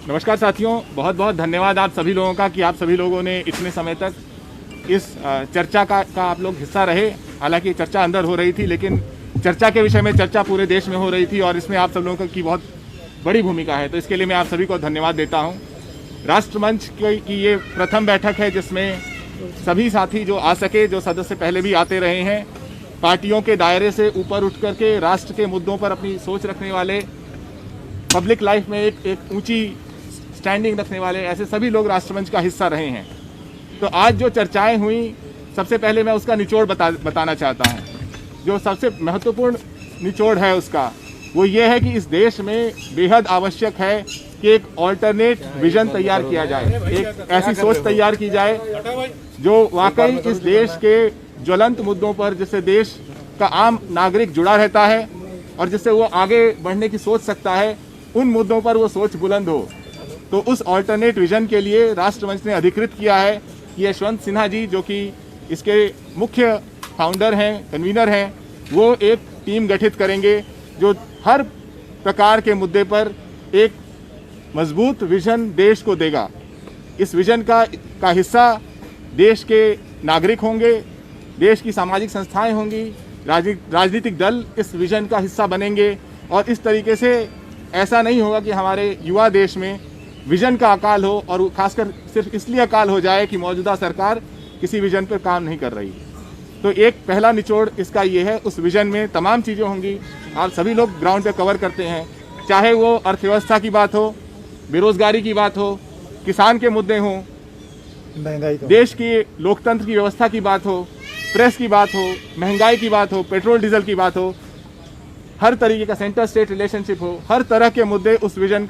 नमस्कार साथियों, बहुत बहुत धन्यवाद आप सभी लोगों का कि आप सभी लोगों ने इतने समय तक इस चर्चा का आप लोग हिस्सा रहे। हालांकि चर्चा अंदर हो रही थी, लेकिन चर्चा के विषय में चर्चा पूरे देश में हो रही थी और इसमें आप सब लोगों की बहुत बड़ी भूमिका है, तो इसके लिए मैं आप सभी को धन्यवाद देता हूँ। राष्ट्रमंच की ये प्रथम बैठक है जिसमें सभी साथी जो आ सके, जो सदस्य पहले भी आते रहे हैं, पार्टियों के दायरे से ऊपर उठ करके राष्ट्र के मुद्दों पर अपनी सोच रखने वाले, पब्लिक लाइफ में एक ऊंची स्टैंडिंग रखने वाले, ऐसे सभी लोग राष्ट्रमंच का हिस्सा रहे हैं। तो आज जो चर्चाएं हुई, सबसे पहले मैं उसका निचोड़ बताना चाहता हूं। जो सबसे महत्वपूर्ण निचोड़ है उसका वो ये है कि इस देश में बेहद आवश्यक है कि एक ऑल्टरनेट विजन तैयार किया जाए, एक ऐसी सोच तैयार की जाए जो वाकई इस देश के ज्वलंत मुद्दों पर, जिससे देश का आम नागरिक जुड़ा रहता है और जिससे वो आगे बढ़ने की सोच सकता है, उन मुद्दों पर वो सोच बुलंद हो। तो उस ऑल्टरनेट विजन के लिए राष्ट्रमंच ने अधिकृत किया है कि यशवंत सिन्हा जी, जो कि इसके मुख्य फाउंडर हैं, कन्वीनर हैं, वो एक टीम गठित करेंगे जो हर प्रकार के मुद्दे पर एक मजबूत विजन देश को देगा। इस विजन का हिस्सा देश के नागरिक होंगे, देश की सामाजिक संस्थाएं होंगी, राजनीतिक दल इस विजन का हिस्सा बनेंगे। और इस तरीके से ऐसा नहीं होगा कि हमारे युवा देश में विजन का अकाल हो, और खासकर सिर्फ इसलिए अकाल हो जाए कि मौजूदा सरकार किसी विजन पर काम नहीं कर रही। तो एक पहला निचोड़ इसका ये है, उस विजन में तमाम चीज़ें होंगी। आप सभी लोग ग्राउंड पे कवर करते हैं, चाहे वो अर्थव्यवस्था की बात हो, बेरोजगारी की बात हो, किसान के मुद्दे हों, महंगाई, देश की लोकतंत्र की व्यवस्था की बात हो, प्रेस की बात हो, महंगाई की बात हो, पेट्रोल डीजल की बात हो, हर तरीके का सेंटर स्टेट रिलेशनशिप हो, हर तरह के मुद्दे उस विजन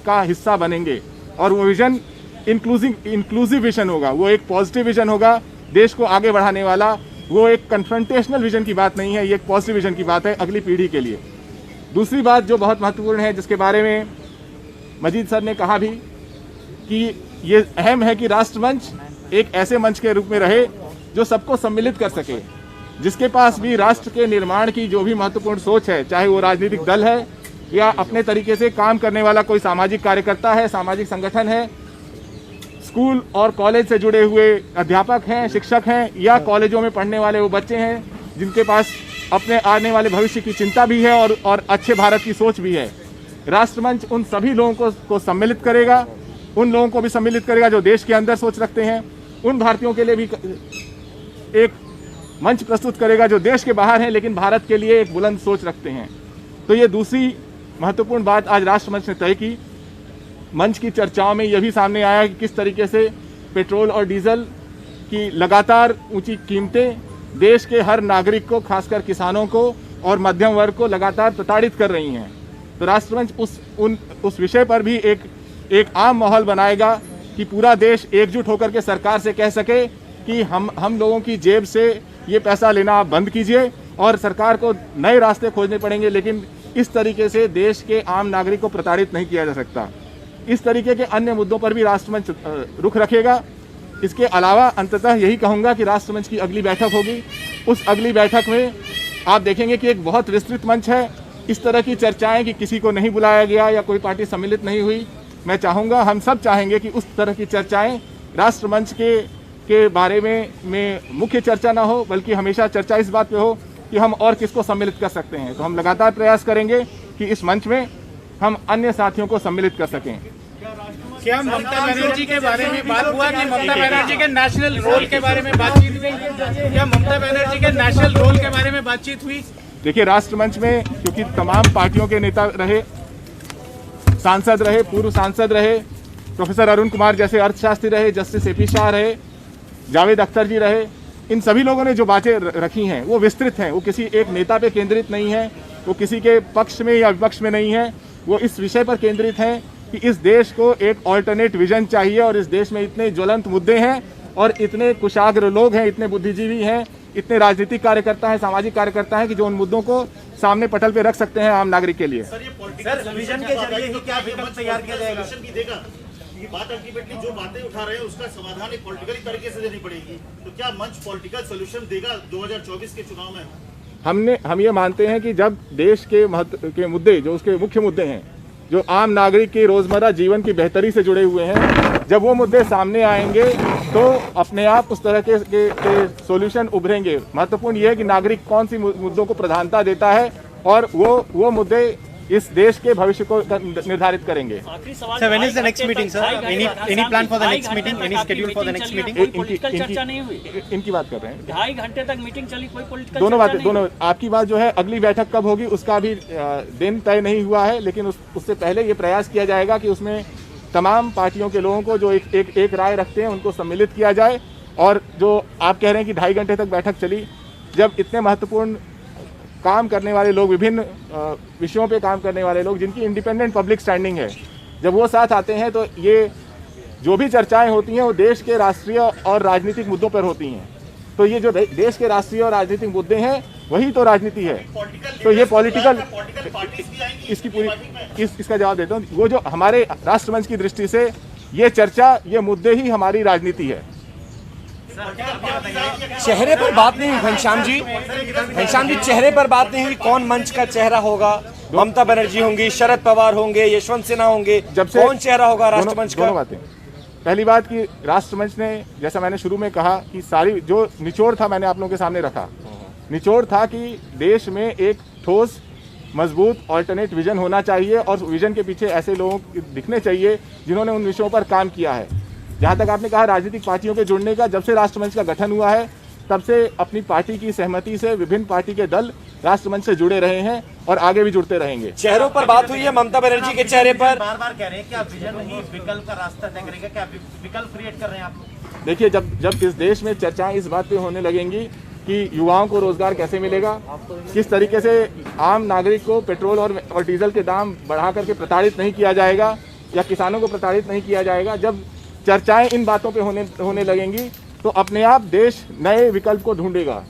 का हिस्सा बनेंगे। और वो विजन इंक्लूसिव विजन होगा, वो एक पॉजिटिव विजन होगा, देश को आगे बढ़ाने वाला। वो एक कन्फ्रंटेशनल विजन की बात नहीं है, ये एक पॉजिटिव विजन की बात है अगली पीढ़ी के लिए। दूसरी बात जो बहुत महत्वपूर्ण है, जिसके बारे में मजीद सर ने कहा भी, कि ये अहम है कि राष्ट्रमंच एक ऐसे मंच के रूप में रहे जो सबको सम्मिलित कर सके, जिसके पास भी राष्ट्र के निर्माण की जो भी महत्वपूर्ण सोच है, चाहे वो राजनीतिक दल है या अपने तरीके से काम करने वाला कोई सामाजिक कार्यकर्ता है, सामाजिक संगठन है, स्कूल और कॉलेज से जुड़े हुए अध्यापक हैं, शिक्षक हैं, या कॉलेजों में पढ़ने वाले वो बच्चे हैं जिनके पास अपने आने वाले भविष्य की चिंता भी है और अच्छे भारत की सोच भी है। राष्ट्रमंच उन सभी लोगों को सम्मिलित करेगा, उन लोगों को भी सम्मिलित करेगा जो देश के अंदर सोच रखते हैं, उन भारतीयों के लिए भी एक मंच प्रस्तुत करेगा जो देश के बाहर हैं लेकिन भारत के लिए एक बुलंद सोच रखते हैं। तो ये दूसरी महत्वपूर्ण बात आज राष्ट्रमंच ने तय की। मंच की चर्चाओं में यह भी सामने आया कि किस तरीके से पेट्रोल और डीजल की लगातार ऊंची कीमतें देश के हर नागरिक को, खासकर किसानों को और मध्यम वर्ग को लगातार प्रताड़ित कर रही हैं। तो राष्ट्रमंच उस विषय पर भी एक आम माहौल बनाएगा कि पूरा देश एकजुट होकर के सरकार से कह सके कि हम लोगों की जेब से ये पैसा लेना आप बंद कीजिए, और सरकार को नए रास्ते खोजने पड़ेंगे, लेकिन इस तरीके से देश के आम नागरिक को प्रताड़ित नहीं किया जा सकता। इस तरीके के अन्य मुद्दों पर भी राष्ट्रमंच रुख रखेगा। इसके अलावा अंततः यही कहूँगा कि राष्ट्रमंच की अगली बैठक होगी, उस अगली बैठक में आप देखेंगे कि एक बहुत विस्तृत मंच है। इस तरह की चर्चाएं कि किसी को नहीं बुलाया गया या कोई पार्टी सम्मिलित नहीं हुई, मैं चाहूँगा, हम सब चाहेंगे कि उस तरह की चर्चाएं राष्ट्रमंच के बारे में मुख्य चर्चा ना हो, बल्कि हमेशा चर्चा इस बात पे हो कि हम और किसको सम्मिलित कर सकते हैं। तो हम लगातार प्रयास करेंगे कि इस मंच में हम अन्य साथियों को सम्मिलित कर सकें। क्या ममता बनर्जी के बारे में बात हुआ कि ममता बनर्जी के नेशनल रोल के बारे में बातचीत हुई? क्या ममता बनर्जी के नेशनल रोल के बारे में बातचीत हुई? देखिए, राष्ट्रमंच में क्योंकि तमाम पार्टियों के नेता रहे, सांसद रहे, पूर्व सांसद रहे, प्रोफेसर अरुण कुमार जैसे अर्थशास्त्री रहे, जस्टिस AP शाह रहे, जावेद अख्तर जी रहे, इन सभी लोगों ने जो बातें रखी हैं वो विस्तृत हैं। वो किसी एक नेता पे केंद्रित नहीं है, वो किसी के पक्ष में या विपक्ष में नहीं है, वो इस विषय पर केंद्रित हैं कि इस देश को एक ऑल्टरनेट विजन चाहिए। और इस देश में इतने ज्वलंत मुद्दे हैं और इतने कुशाग्र लोग हैं, इतने बुद्धिजीवी हैं, इतने राजनीतिक कार्यकर्ता हैं, सामाजिक कार्यकर्ता हैं कि जो उन मुद्दों को सामने पटल पे रख सकते हैं आम नागरिक के लिए। सर, ये विजन के जरिए ही क्या विकल्प तैयार किया जाएगा? ये बात अल्टीमेटली जो बातें उठा रहे हैं उसका समाधान एक पॉलिटिकली तरीके से देनी पड़ेगी। तो क्या मंच पॉलिटिकल सॉल्यूशन देगा 2024 के चुनाव में? हम ये मानते हैं कि जब देश के मुद्दे, जो उसके मुख्य मुद्दे हैं, जो आम नागरिक के रोजमर्रा जीवन की बेहतरी से जुड़े हुए हैं, जब वो मुद्दे सामने आएंगे तो अपने आप उस तरह के सॉल्यूशन उभरेंगे। महत्वपूर्ण ये है कि नागरिक कौन सी मुद्दों को प्रधानता देता है और वो मुद्दे इस देश के भविष्य को निर्धारित करेंगे। Sir, when is the next meeting, sir? Any plan for the next meeting? Any schedule for the next meeting? Political चर्चा नहीं हुई। इनकी बात कर रहे हैं। 2.5 घंटे तक मीटिंग चली, कोई पॉलिटिकल दोनों चर्चा बातें, नहीं दोनों आपकी बात जो है अगली बैठक कब होगी उसका भी दिन तय नहीं हुआ है, लेकिन उससे पहले ये प्रयास किया जाएगा कि उसमें तमाम पार्टियों के लोगों को जो एक राय रखते हैं उनको सम्मिलित किया जाए। और जो आप कह रहे हैं कि 2.5 घंटे तक बैठक चली, जब इतने महत्वपूर्ण काम करने वाले लोग, विभिन्न विषयों पे काम करने वाले लोग जिनकी इंडिपेंडेंट पब्लिक स्टैंडिंग है, जब वो साथ आते हैं तो ये जो भी चर्चाएं होती हैं वो देश के राष्ट्रीय और राजनीतिक मुद्दों पर होती हैं। तो ये जो देश के राष्ट्रीय और राजनीतिक मुद्दे हैं वही तो राजनीति है। तो ये पॉलिटिकल इसकी पूरी इसका जवाब देता हूँ। वो जो हमारे राष्ट्रमंच की दृष्टि से ये चर्चा, ये मुद्दे ही हमारी राजनीति है। चेहरे पर बात नहीं हुई घनश्याम जी चेहरे पर बात नहीं हुई। कौन मंच का चेहरा होगा? ममता बनर्जी होंगी, शरद पवार होंगे, यशवंत सिन्हा होंगे, जब से कौन चेहरा होगा राष्ट्रमंच का? दोनों बातें। पहली बात कि राष्ट्रमंच ने, जैसा मैंने शुरू में कहा कि सारी जो निचोड़ था मैंने आप लोगों के सामने रखा। निचोड़ था कि देश में एक ठोस मजबूत ऑल्टरनेट विजन होना चाहिए और विजन के पीछे ऐसे लोग दिखने चाहिए जिन्होंने उन विषयों पर काम किया है। जहाँ तक आपने कहा राजनीतिक पार्टियों के जुड़ने का, जब से राष्ट्रमंच का गठन हुआ है तब से अपनी पार्टी की सहमति से विभिन्न पार्टी के दल राष्ट्रमंच से जुड़े रहे हैं और आगे भी जुड़ते रहेंगे। चेहरों पर बात हुई है ममता बनर्जी के चेहरे पर। बार बार कह रहे हैं कि आप विजन ही विकल्प का रास्ता तय करेंगे, क्या विकल्प क्रिएट कर रहे हैं आप लोग? देखिए, जब इस देश में चर्चाएं इस बात पे होने लगेंगी कि युवाओं को रोजगार कैसे मिलेगा, किस तरीके से आम नागरिक को पेट्रोल और डीजल के दाम बढ़ा करके प्रताड़ित नहीं किया जाएगा या किसानों को प्रताड़ित नहीं किया जाएगा, जब चर्चाएं इन बातों पे होने लगेंगी तो अपने आप देश नए विकल्प को ढूंढेगा।